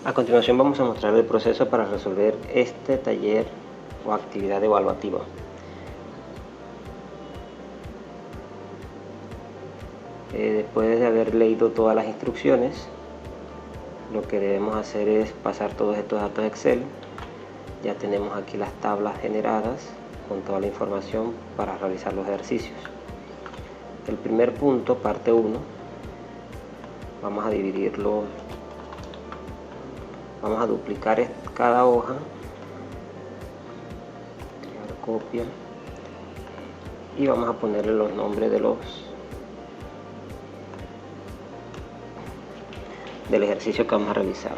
A continuación vamos a mostrar el proceso para resolver este taller o actividad evaluativa. Después de haber leído todas las instrucciones, lo que debemos hacer es pasar todos estos datos a Excel. Ya tenemos aquí las tablas generadas con toda la información para realizar los ejercicios. El primer punto, parte 1, vamos a dividirlo. Vamos a duplicar cada hoja, crear copia y vamos a ponerle los nombres del ejercicio que vamos a realizar.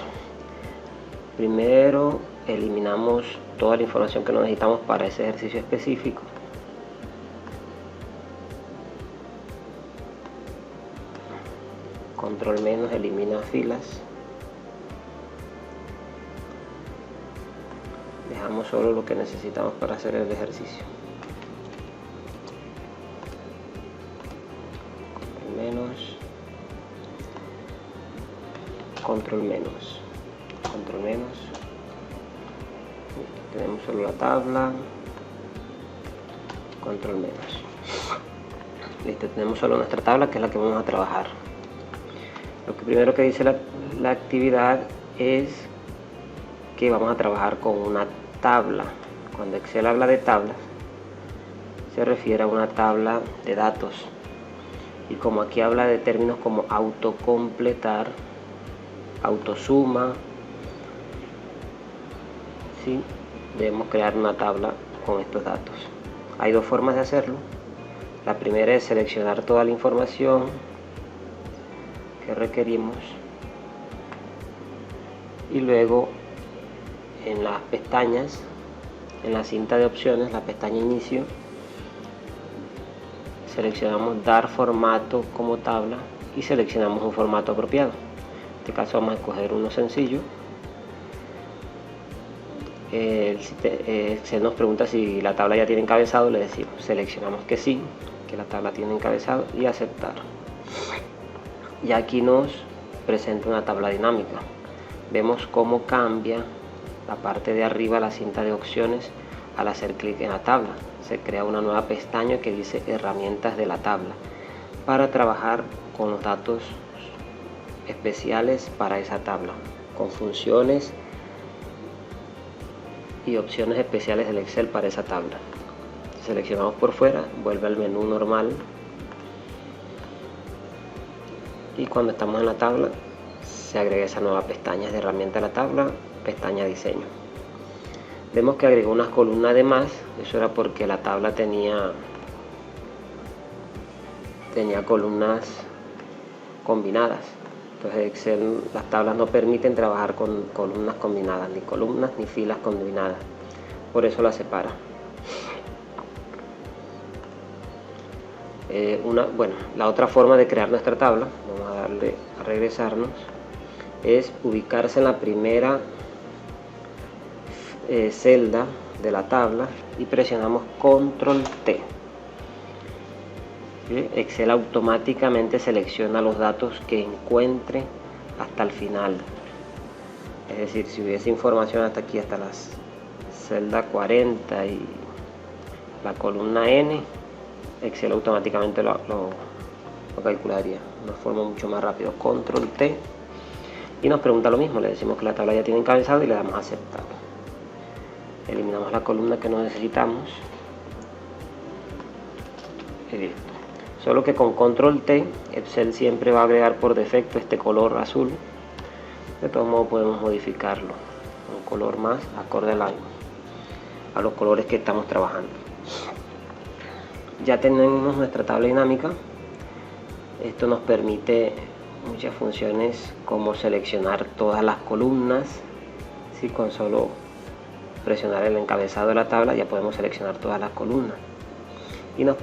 Primero eliminamos toda la información que no necesitamos para ese ejercicio específico. Control menos elimina filas. Dejamos solo lo que necesitamos para hacer el ejercicio. Control menos. Tenemos solo la tabla. Control menos. Listo, tenemos solo nuestra tabla, que es la que vamos a trabajar. Lo que primero que dice la actividad es que vamos a trabajar con una tabla. Cuando Excel habla de tablas, se refiere a una tabla de datos. Y como aquí habla de términos como autocompletar, autosuma, ¿sí? Debemos crear una tabla con estos datos. Hay dos formas de hacerlo. La primera es seleccionar toda la información que requerimos y luego en las pestañas, en la cinta de opciones, la pestaña inicio, seleccionamos dar formato como tabla y seleccionamos un formato apropiado. En este caso vamos a escoger uno sencillo. Se nos pregunta si la tabla ya tiene encabezado, le decimos, seleccionamos que sí, que la tabla tiene encabezado y aceptar. Y aquí nos presenta una tabla dinámica. Vemos cómo cambia la parte de arriba, la cinta de opciones, al hacer clic en la tabla. Se crea una nueva pestaña que dice herramientas de la tabla para trabajar con los datos especiales para esa tabla, con funciones y opciones especiales del Excel para esa tabla. Seleccionamos por fuera, vuelve al menú normal y cuando estamos en la tabla se agrega esa nueva pestaña de herramienta de la tabla, pestaña diseño. Vemos que agregó unas columnas de más. Eso era porque la tabla tenía columnas combinadas. Entonces Excel, las tablas no permiten trabajar con columnas combinadas, ni columnas ni filas combinadas. Por eso las separa. La otra forma de crear nuestra tabla, vamos a darle a regresarnos, es ubicarse en la primera celda de la tabla y presionamos Control T. Excel automáticamente selecciona los datos que encuentre hasta el final. Es decir, si hubiese información hasta aquí, hasta la celda 40 y la columna N, Excel automáticamente lo calcularía de una forma mucho más rápida. Control T y nos pregunta lo mismo, le decimos que la tabla ya tiene encabezado y le damos a aceptar. Eliminamos la columna que no necesitamos y listo. Solo que con Control T Excel siempre va a agregar por defecto este color azul. De todos modos podemos modificarlo un color más acorde a los colores que estamos trabajando. Ya tenemos nuestra tabla dinámica. Esto nos permite muchas funciones como seleccionar todas las columnas. ¿Sí? Con solo presionar el encabezado de la tabla ya podemos seleccionar todas las columnas y nos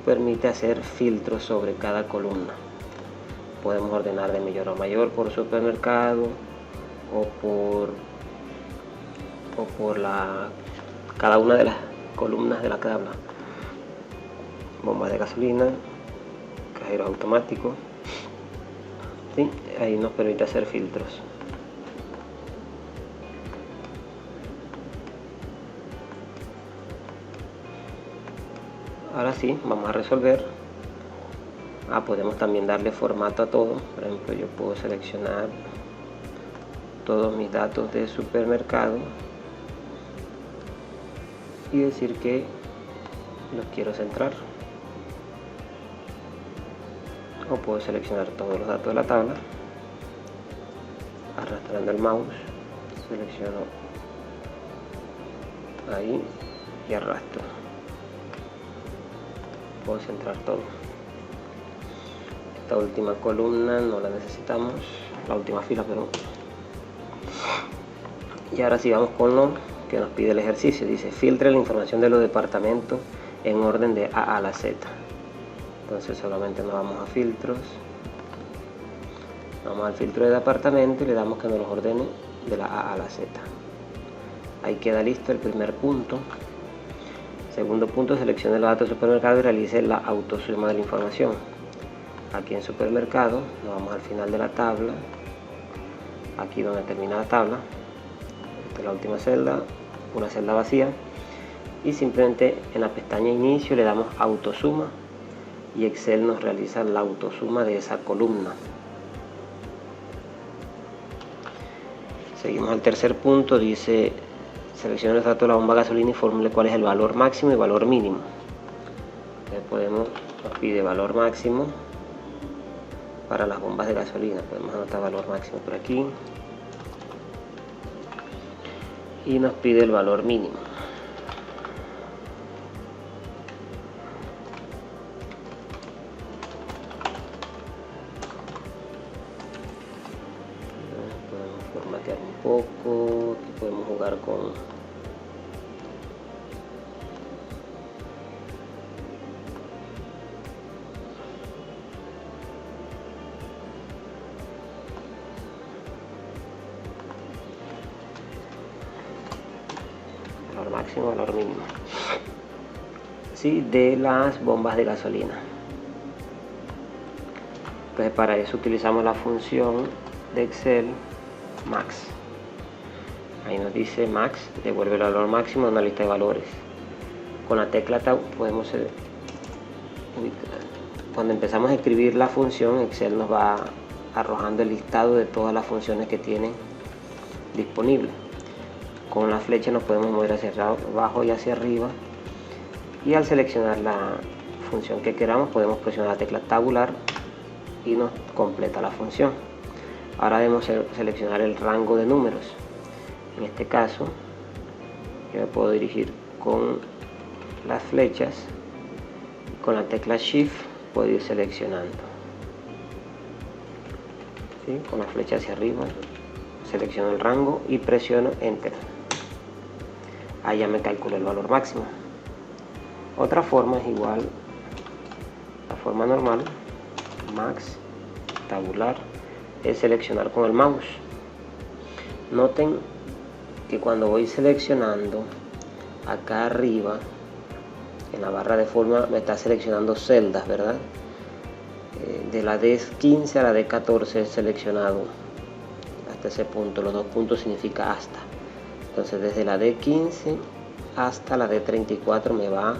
permite hacer filtros sobre cada columna. Podemos ordenar de menor a mayor por supermercado o por cada una de las columnas de la tabla. Bombas de gasolina, cajero automático, ¿sí? Ahí nos permite hacer filtros. Ahora sí, vamos a resolver. Podemos también darle formato a todo. Por ejemplo, yo puedo seleccionar todos mis datos de supermercado y decir que los quiero centrar. O puedo seleccionar todos los datos de la tabla arrastrando el mouse, selecciono ahí y arrastro. Puedo centrar todo. Esta última columna no la necesitamos, la última fila, perdón. Y ahora sí vamos con lo que nos pide el ejercicio. Dice: filtre la información de los departamentos en orden de A a la Z. Entonces solamente nos vamos a filtros, vamos al filtro de departamento y le damos que nos los ordene de la A a la Z. Ahí queda listo el primer punto. Segundo punto, seleccione los datos de supermercado y realice la autosuma de la información. Aquí en supermercado nos vamos al final de la tabla, aquí donde termina la tabla. Esta es la última celda, una celda vacía, y simplemente en la pestaña inicio le damos autosuma y Excel nos realiza la autosuma de esa columna. Seguimos al tercer punto. Dice: seleccione los datos de la bomba de gasolina y formule cuál es el valor máximo y valor mínimo. Entonces nos pide valor máximo para las bombas de gasolina. Podemos anotar valor máximo por aquí y nos pide el valor mínimo. Podemos formatear un poco, aquí podemos jugar con valor máximo, valor mínimo, ¿sí? De las bombas de gasolina. Entonces para eso utilizamos la función de Excel max. Ahí nos dice max, devuelve el valor máximo de una lista de valores. Con la tecla tab podemos cuando empezamos a escribir la función, Excel nos va arrojando el listado de todas las funciones que tiene disponibles. Con la flecha nos podemos mover hacia abajo y hacia arriba, y al seleccionar la función que queramos podemos presionar la tecla tabular y nos completa la función. Ahora debemos seleccionar el rango de números. En este caso yo me puedo dirigir con las flechas, con la tecla Shift puedo ir seleccionando, ¿sí? Con la flecha hacia arriba selecciono el rango y presiono Enter. Ahí ya me calculó el valor máximo. Otra forma es igual, la forma normal, max, tabular, es seleccionar con el mouse. Noten que cuando voy seleccionando acá arriba en la barra de forma me está seleccionando celdas, ¿verdad? De la D15 a la D14 he seleccionado hasta ese punto. Los dos puntos significa hasta. Entonces desde la D15 hasta la D34 me va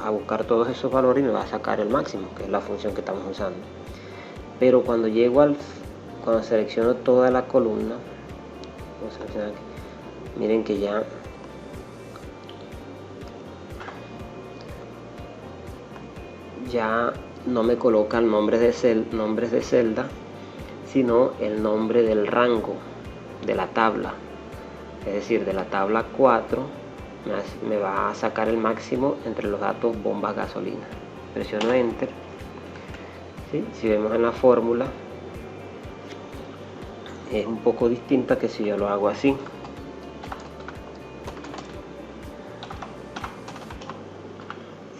a buscar todos esos valores y me va a sacar el máximo, que es la función que estamos usando. Pero cuando llego cuando selecciono toda la columna, vamos a seleccionar aquí, miren que ya no me colocan nombres de celda, sino el nombre del rango de la tabla. Es decir, de la tabla 4 me va a sacar el máximo entre los datos bombas gasolina. Presiono Enter. ¿Sí? Si vemos en la fórmula es un poco distinta que si yo lo hago así.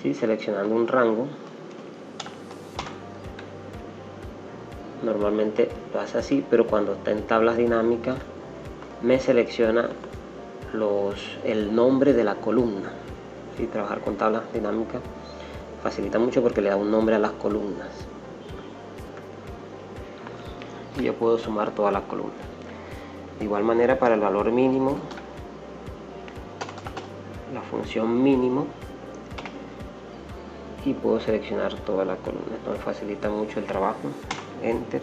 ¿Sí? Seleccionando un rango, normalmente lo hace así, pero cuando está en tablas dinámicas me selecciona el nombre de la columna. ¿Sí? Trabajar con tablas dinámicas facilita mucho porque le da un nombre a las columnas y yo puedo sumar todas las columnas. De igual manera, para el valor mínimo, la función mínimo y puedo seleccionar toda la columna. Esto me facilita mucho el trabajo. Enter,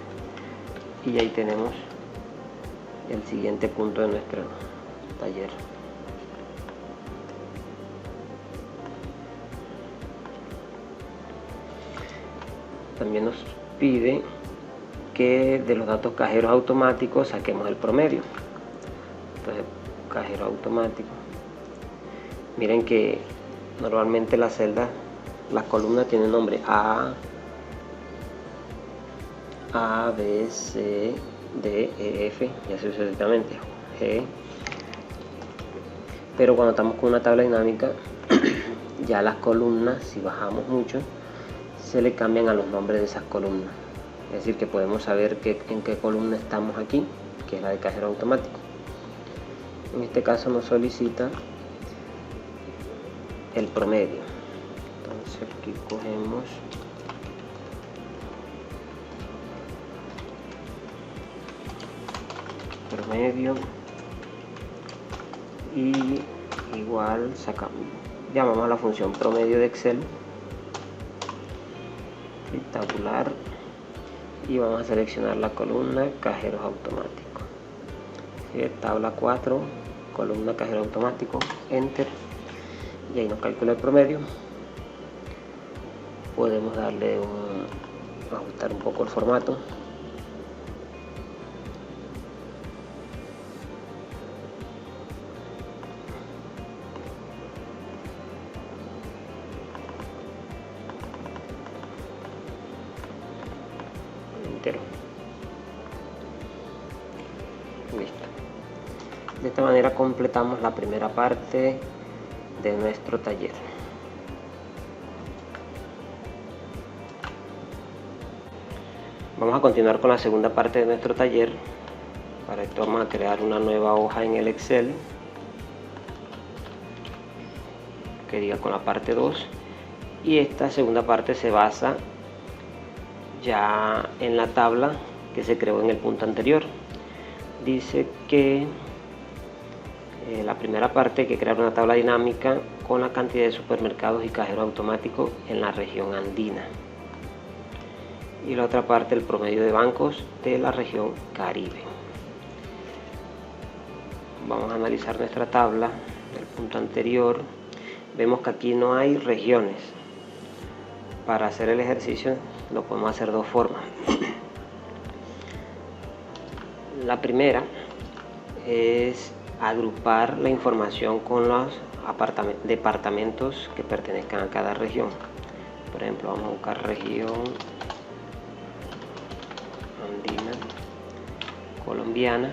y ahí tenemos el siguiente punto de nuestro taller. También nos pide que de los datos cajeros automáticos saquemos el promedio. Entonces, cajero automático. Miren que normalmente las celdas, las columnas tienen nombre A, B, C, D, E, F y así sucesivamente, G. Pero cuando estamos con una tabla dinámica, ya las columnas, si bajamos mucho, se le cambian a los nombres de esas columnas. Es decir, que podemos saber en qué columna estamos aquí, que es la de cajero automático. En este caso nos solicita el promedio. Entonces aquí cogemos promedio y igual sacamos, llamamos a la función promedio de Excel y tabular, y vamos a seleccionar la columna cajeros automáticos. Tabla 4, columna cajero automático, enter, y ahí nos calcula el promedio. Podemos darle ajustar un poco el formato. Entero. Listo. De esta manera completamos la primera parte de nuestro taller. Vamos a continuar con la segunda parte de nuestro taller. Para esto vamos a crear una nueva hoja en el Excel que diga con la parte 2, y esta segunda parte se basa ya en la tabla que se creó en el punto anterior. Dice que la primera parte hay que crear una tabla dinámica con la cantidad de supermercados y cajeros automáticos en la región andina, y la otra parte el promedio de bancos de la región Caribe. Vamos a analizar nuestra tabla del punto anterior. Vemos que aquí no hay regiones. Para hacer el ejercicio lo podemos hacer de dos formas. La primera es agrupar la información con los departamentos que pertenezcan a cada región. Por ejemplo, vamos a buscar región andina colombiana,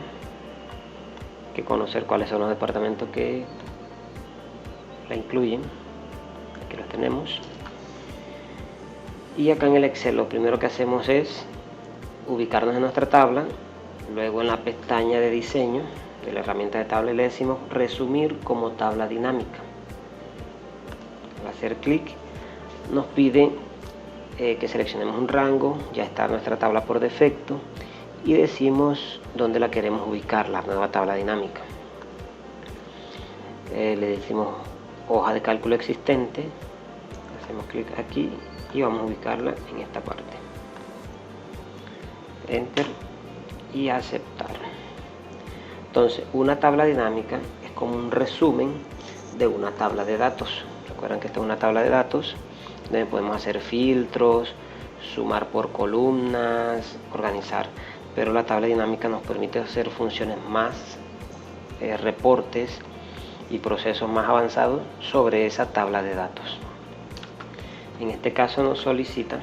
que conocer cuáles son los departamentos que la incluyen. Aquí los tenemos. Y acá en el Excel lo primero que hacemos es ubicarnos en nuestra tabla, luego en la pestaña de diseño de la herramienta de tabla le decimos resumir como tabla dinámica. Al hacer clic nos pide que seleccionemos un rango, ya está nuestra tabla por defecto, y decimos dónde la queremos ubicar, la nueva tabla dinámica. Le decimos hoja de cálculo existente, hacemos clic aquí y vamos a ubicarla en esta parte. Enter y aceptar. Entonces, una tabla dinámica es como un resumen de una tabla de datos. Recuerden que esta es una tabla de datos donde podemos hacer filtros, sumar por columnas, organizar, pero la tabla dinámica nos permite hacer funciones más, reportes y procesos más avanzados sobre esa tabla de datos. En este caso nos solicita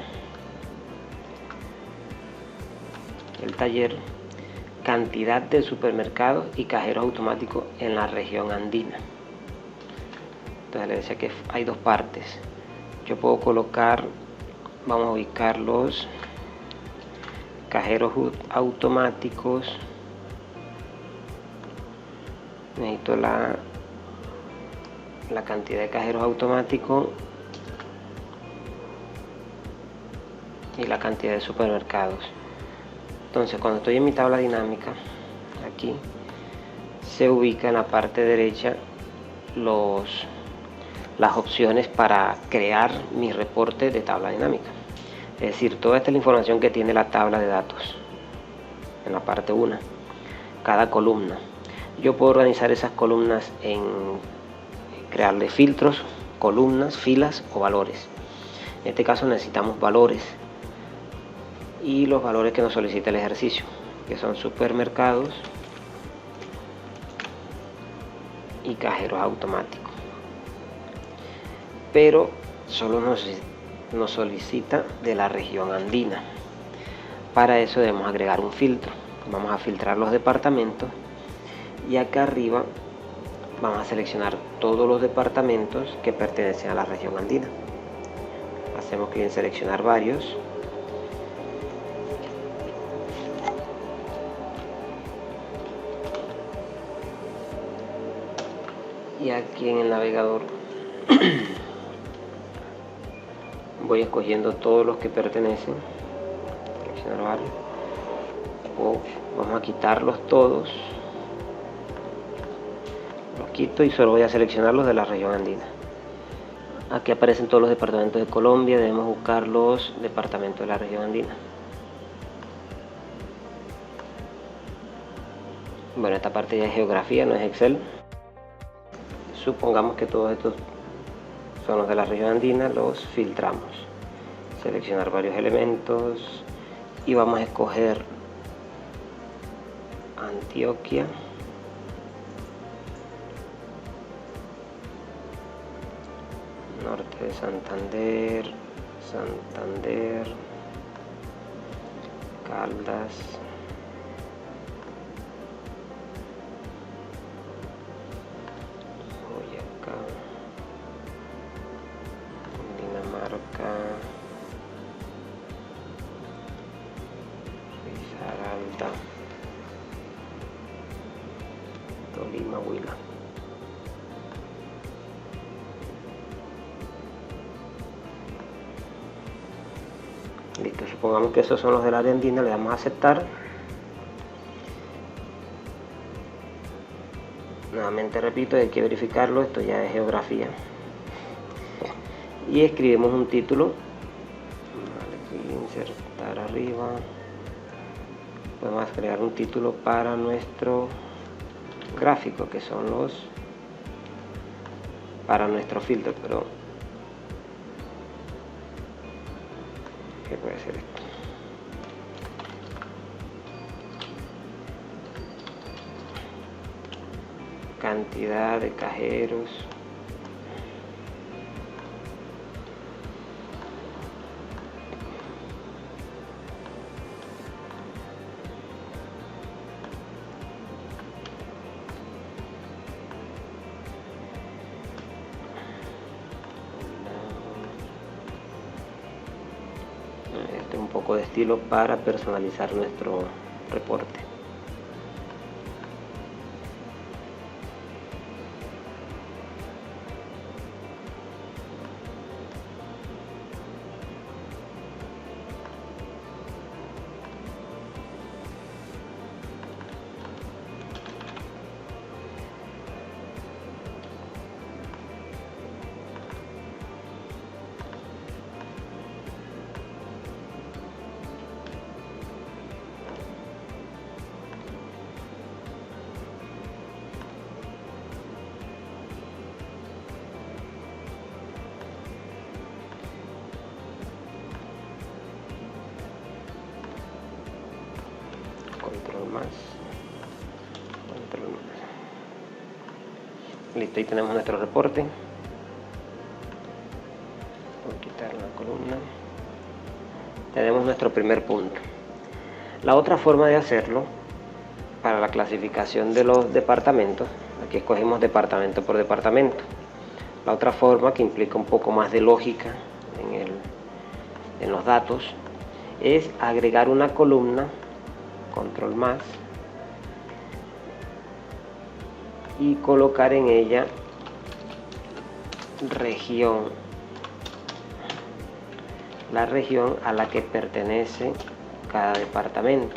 el taller cantidad de supermercados y cajeros automáticos en la región andina. Entonces le decía que hay dos partes. Yo puedo colocar, vamos a ubicar los cajeros automáticos. Necesito la cantidad de cajeros automáticos y la cantidad de supermercados. Entonces, cuando estoy en mi tabla dinámica, aquí se ubica en la parte derecha las opciones para crear mi reporte de tabla dinámica. Es decir, toda esta es la información que tiene la tabla de datos en la parte 1, cada columna. Yo puedo organizar esas columnas en crearle filtros, columnas, filas o valores. En este caso necesitamos valores y los valores que nos solicita el ejercicio, que son supermercados y cajeros automáticos, pero solo nos solicita de la región andina. Para eso debemos agregar un filtro. Vamos a filtrar los departamentos y acá arriba vamos a seleccionar todos los departamentos que pertenecen a la región andina. Hacemos clic en seleccionar varios. Y aquí en el navegador voy escogiendo todos los que pertenecen. Seleccionar varios. Vamos a quitarlos todos. Los quito y solo voy a seleccionar los de la región andina. Aquí aparecen todos los departamentos de Colombia. Debemos buscar los departamentos de la región andina. Bueno, esta parte ya es geografía, no es Excel. Supongamos que todos estos son los de la región andina, los filtramos. Seleccionar varios elementos y vamos a escoger Antioquia. Norte de Santander, Caldas, Boyacá, Dinamarca, Risaralda, Tolima, Huila. Listo, supongamos que esos son los del área andina, le damos a aceptar. Nuevamente repito, hay que verificarlo, esto ya es geografía. Y escribimos un título. Vale, insertar arriba. Podemos crear un título para nuestro gráfico, que son los para nuestro filtro, pero ¿qué puede ser esto? Cantidad de cajeros. Un poco de estilo para personalizar nuestro reporte. Control más. Listo, ahí tenemos nuestro reporte. Voy a quitar la columna. Tenemos nuestro primer punto. La otra forma de hacerlo, para la clasificación de los departamentos, aquí escogimos departamento por departamento. La otra forma, que implica un poco más de lógica en los datos, es agregar una columna, control más, y colocar en ella región, la región a la que pertenece cada departamento.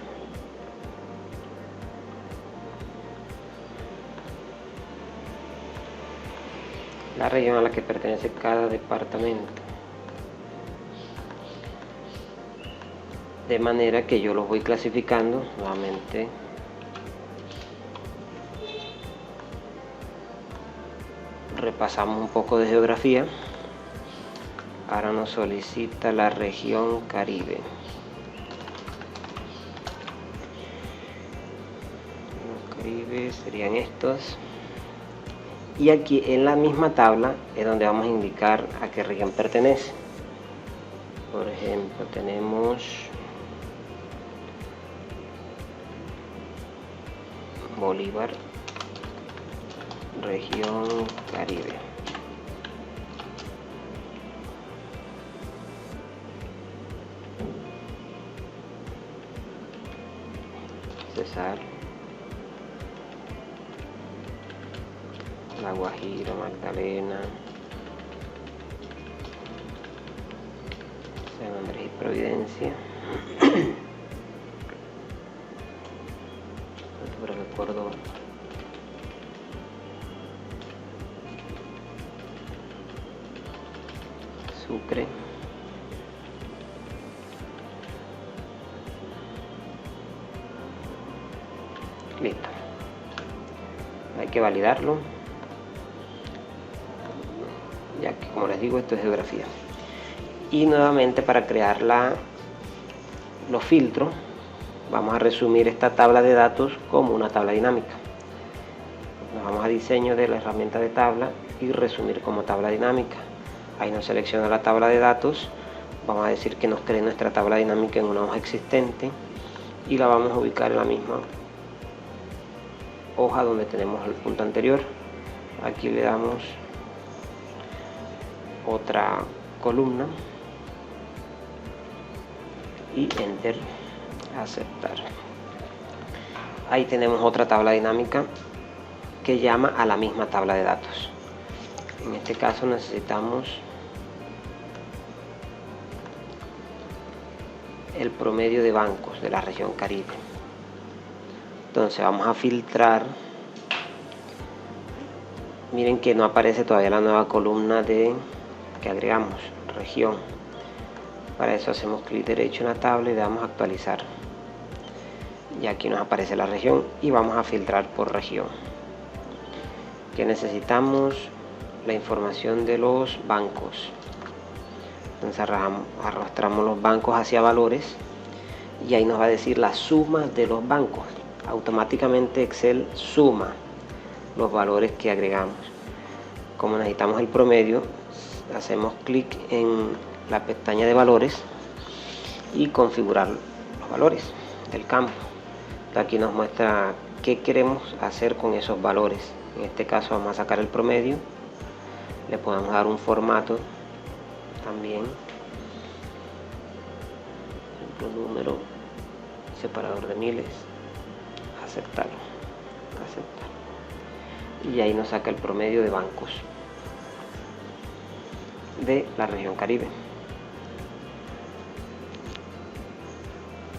la región a la que pertenece cada departamento, de manera que yo los voy clasificando. Nuevamente repasamos un poco de geografía. Ahora nos solicita la región Caribe. Los Caribe serían estos. Y aquí en la misma tabla es donde vamos a indicar a qué región pertenece. Por ejemplo, tenemos Bolívar, región Caribe. Cesar, La Guajira, Magdalena, San Andrés y Providencia. Córdoba, Sucre, listo. Hay que validarlo, ya que, como les digo, esto es geografía. Y nuevamente, para crear los filtros, vamos a resumir esta tabla de datos como una tabla dinámica. Nos vamos a diseño de la herramienta de tabla y resumir como tabla dinámica. Ahí nos selecciona la tabla de datos. Vamos a decir que nos cree nuestra tabla dinámica en una hoja existente y la vamos a ubicar en la misma hoja donde tenemos el punto anterior. Aquí le damos otra columna y enter, aceptar. Ahí tenemos otra tabla dinámica que llama a la misma tabla de datos. En este caso necesitamos el promedio de bancos de la región Caribe. Entonces vamos a filtrar. Miren que no aparece todavía la nueva columna que agregamos, región. Para eso hacemos clic derecho en la tabla y le damos a actualizar. Y aquí nos aparece la región y vamos a filtrar por región. Que necesitamos la información de los bancos. Entonces arrastramos los bancos hacia valores y ahí nos va a decir la suma de los bancos. Automáticamente Excel suma los valores que agregamos. Como necesitamos el promedio, hacemos clic en la pestaña de valores y configurar los valores del campo. Aquí nos muestra qué queremos hacer con esos valores. En este caso vamos a sacar el promedio, le podemos dar un formato también, número, separador de miles, aceptar, y ahí nos saca el promedio de bancos de la región Caribe.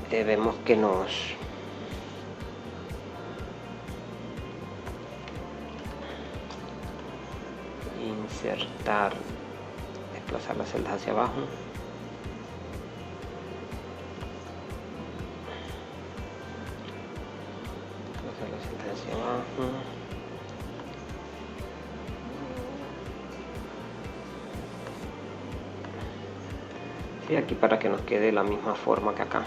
Vemos que nos insertar, desplazar las celdas hacia abajo, desplazar las celdas hacia abajo, y aquí para que nos quede la misma forma que acá.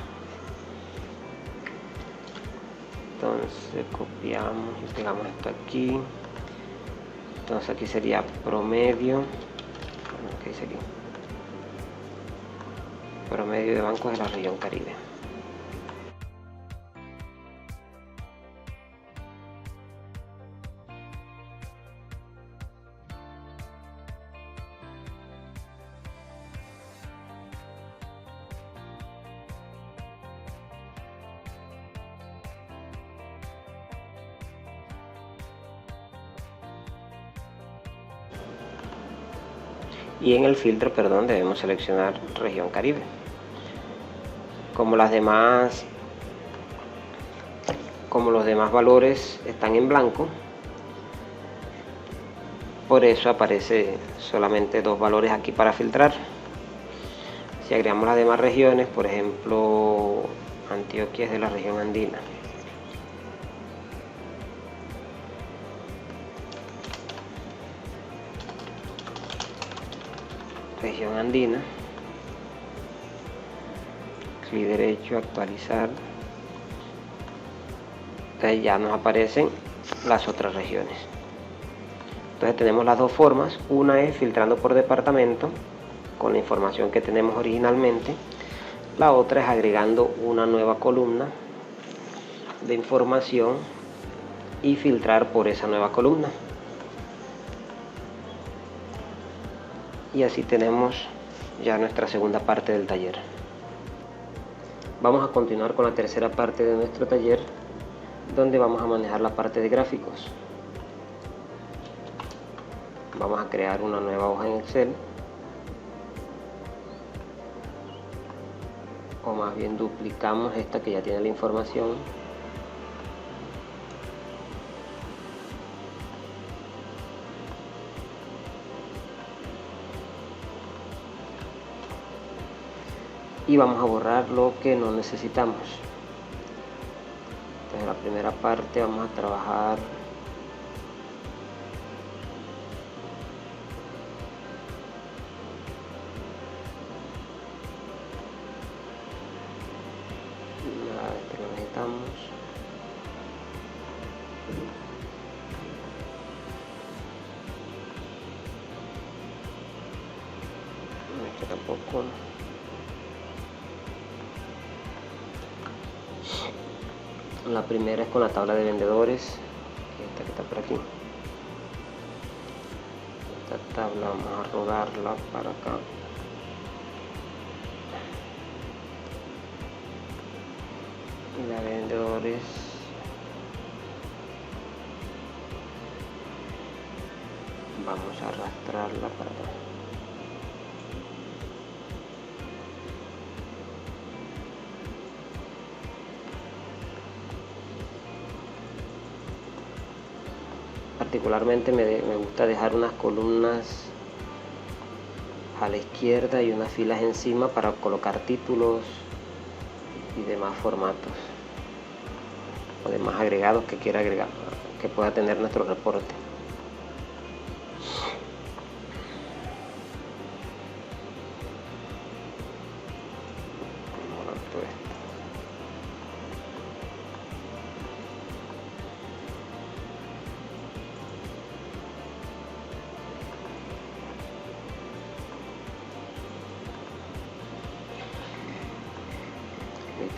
Entonces copiamos y pegamos esto aquí. Entonces aquí sería promedio, ¿qué dice aquí? Promedio de bancos de la región Caribe. Y en el filtro, debemos seleccionar región Caribe. Como los demás valores están en blanco, Por eso aparece solamente 2 valores aquí para filtrar. Si agregamos las demás regiones, por ejemplo, Antioquia es de la región andina. Región andina. Clic derecho, actualizar. Entonces ya nos aparecen las otras regiones. Entonces tenemos las dos formas. Una es filtrando por departamento con la información que tenemos originalmente. La otra es agregando una nueva columna de información y filtrar por esa nueva columna. Y así tenemos ya nuestra segunda parte del taller. Vamos a continuar con la tercera parte de nuestro taller, donde vamos a manejar la parte de gráficos. Vamos a crear una nueva hoja en Excel, o más bien duplicamos esta que ya tiene la información. Y vamos a borrar lo que no necesitamos. Entonces, la primera parte vamos a trabajar este lo necesitamos. Este tampoco. La primera es con la tabla de vendedores, esta que está por aquí. Esta tabla vamos a rodarla para acá. Y la de vendedores vamos a arrastrarla para acá. Particularmente me gusta dejar unas columnas a la izquierda y unas filas encima para colocar títulos y demás formatos o demás agregados que quiera agregar, que pueda tener nuestro reporte.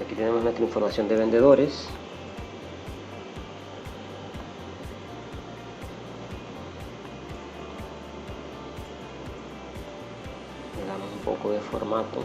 Aquí tenemos nuestra información de vendedores. Le damos un poco de formato.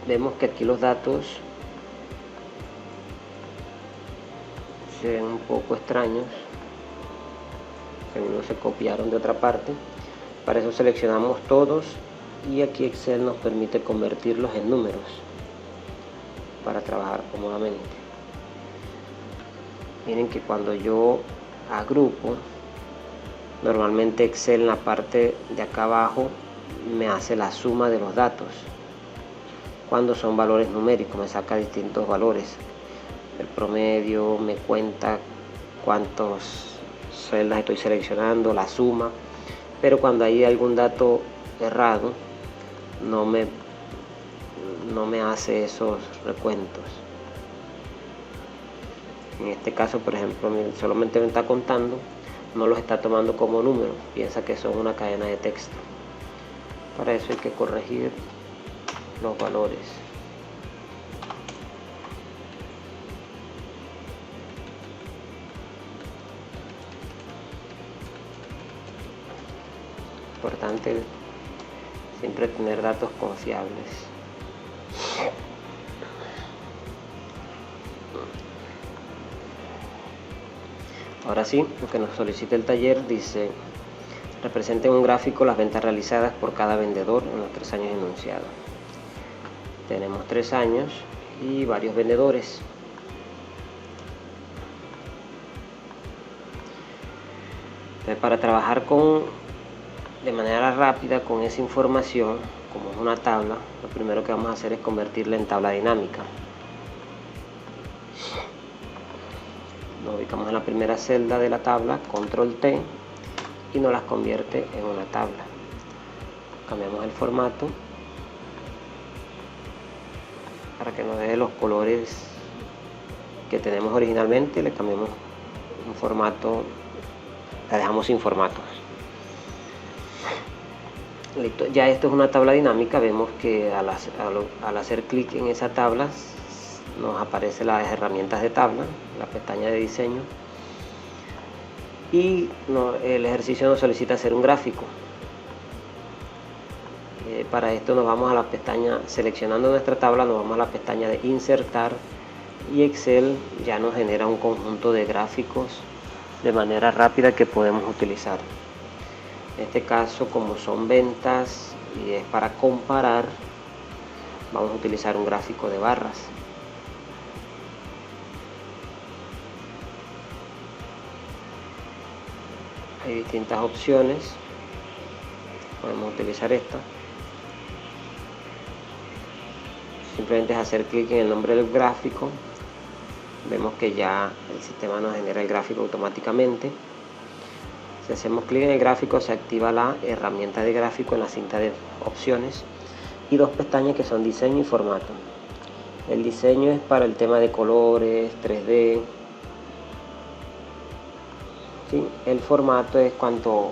Vemos que aquí los datos se ven un poco extraños, seguro se copiaron de otra parte. Para eso seleccionamos todos y aquí Excel nos permite convertirlos en números para trabajar cómodamente. Miren que cuando yo agrupo, normalmente Excel en la parte de acá abajo me hace la suma de los datos. Cuando son valores numéricos me saca distintos valores. El promedio me cuenta cuántas celdas estoy seleccionando, la suma. Pero cuando hay algún dato errado no me hace esos recuentos. En este caso, por ejemplo, solamente me está contando, no los está tomando como números, piensa que son una cadena de texto. Para eso hay que corregir los valores. Importante siempre tener datos confiables. Ahora sí, lo que nos solicita el taller dice: representen un gráfico las ventas realizadas por cada vendedor en los 3 años enunciados. Tenemos 3 años y varios vendedores. Entonces, para trabajar de manera rápida con esa información, como es una tabla, lo primero que vamos a hacer es convertirla en tabla dinámica. Nos ubicamos en la primera celda de la tabla, control T, y nos las convierte en una tabla. Cambiamos el formato para que nos dé los colores que tenemos originalmente. Le cambiamos un formato, la dejamos sin formato. Listo. Ya esto es una tabla dinámica. Vemos que al hacer clic en esa tabla nos aparece las herramientas de tabla, la pestaña de diseño, y el ejercicio nos solicita hacer un gráfico. Para esto nos vamos a la pestaña, seleccionando nuestra tabla, nos vamos a la pestaña de insertar, y Excel ya nos genera un conjunto de gráficos de manera rápida que podemos utilizar. En este caso, como son ventas y es para comparar, vamos a utilizar un gráfico de barras. Hay distintas opciones, podemos utilizar esta. Simplemente es hacer clic en el nombre del gráfico. Vemos que ya el sistema nos genera el gráfico automáticamente. Si hacemos clic en el gráfico, se activa la herramienta de gráfico en la cinta de opciones y 2 pestañas que son diseño y formato. El diseño es para el tema de colores, 3D. ¿Sí? El formato es cuanto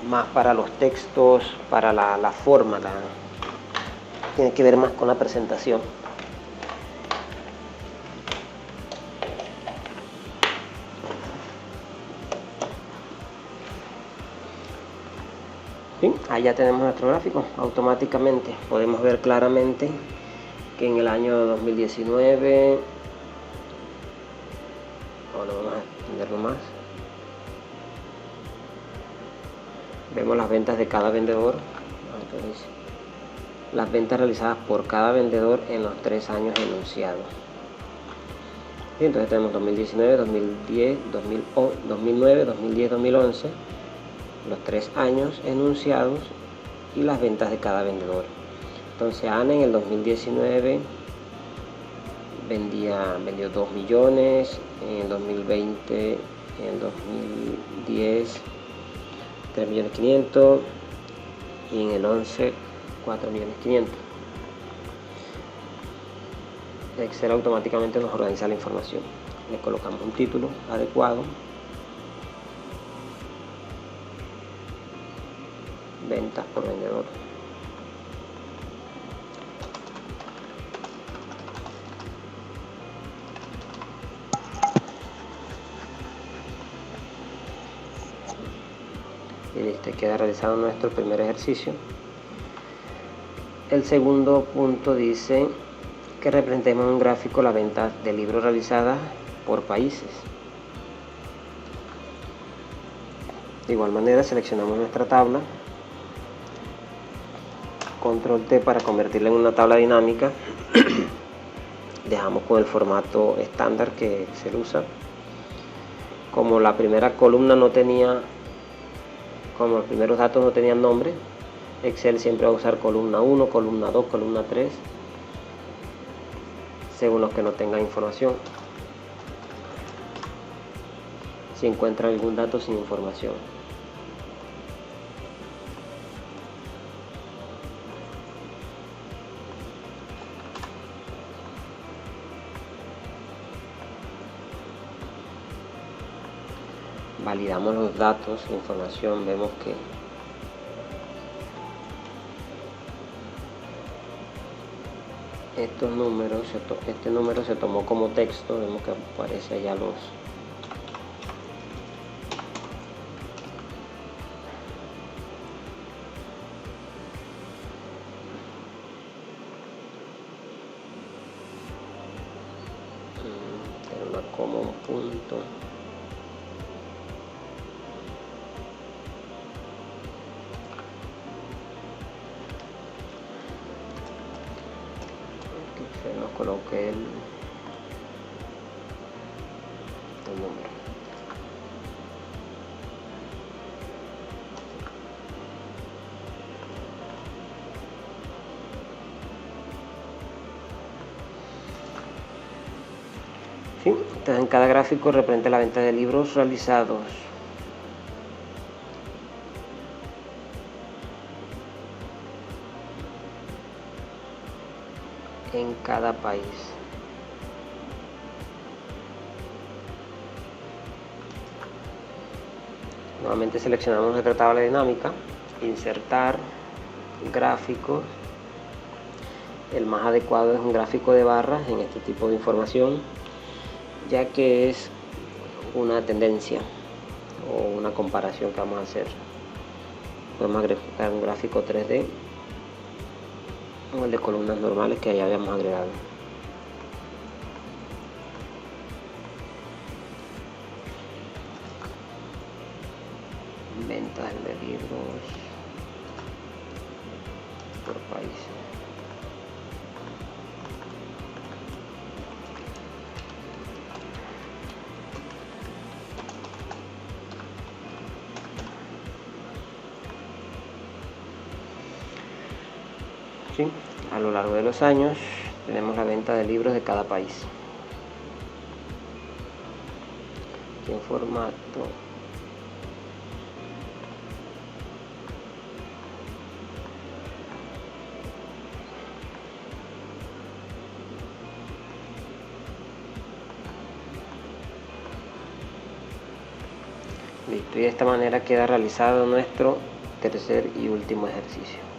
más para los textos, para la forma, tiene que ver más con la presentación. ¿Sí? Ahí ya tenemos nuestro gráfico. Automáticamente podemos ver claramente que en el año 2019, ahora vamos a extenderlo más, vemos las ventas de cada vendedor. Entonces, las ventas realizadas por cada vendedor en los 3 años enunciados. Y entonces tenemos 2019, 2010, 2009, 2010, 2011, los 3 años enunciados y las ventas de cada vendedor. Entonces Ana en el 2019 vendió 2 millones, en el 2020, en el 2010 3.500.000 y en el 11 4.500.000. Excel automáticamente nos organiza la información. Le colocamos un título adecuado, ventas por vendedor. Y listo, queda realizado nuestro primer ejercicio. El segundo punto dice que representemos en un gráfico la venta de libros realizadas por países. De igual manera seleccionamos nuestra tabla, control T para convertirla en una tabla dinámica. Dejamos con el formato estándar que se usa. Como la primera columna no tenía, como los primeros datos no tenían nombre, Excel siempre va a usar columna 1, columna 2, columna 3, según los que no tengan información. Si encuentra algún dato sin información. Validamos los datos, la información, vemos que estos números, este número se tomó como texto, vemos que aparece allá punto. Aquí se nos coloque el número. ¿Sí? Entonces en cada gráfico representa la venta de libros realizados en cada país. Nuevamente seleccionamos nuestra tabla dinámica, insertar gráficos. El más adecuado es un gráfico de barras en este tipo de información, ya que es una tendencia o una comparación que vamos a hacer. Podemos agregar un gráfico 3D o el de columnas normales que ya habíamos agregado. Ventas de libros por país. ¿Sí? A lo largo de los años tenemos la venta de libros de cada país. Aquí en formato listo, y de esta manera queda realizado nuestro tercer y último ejercicio.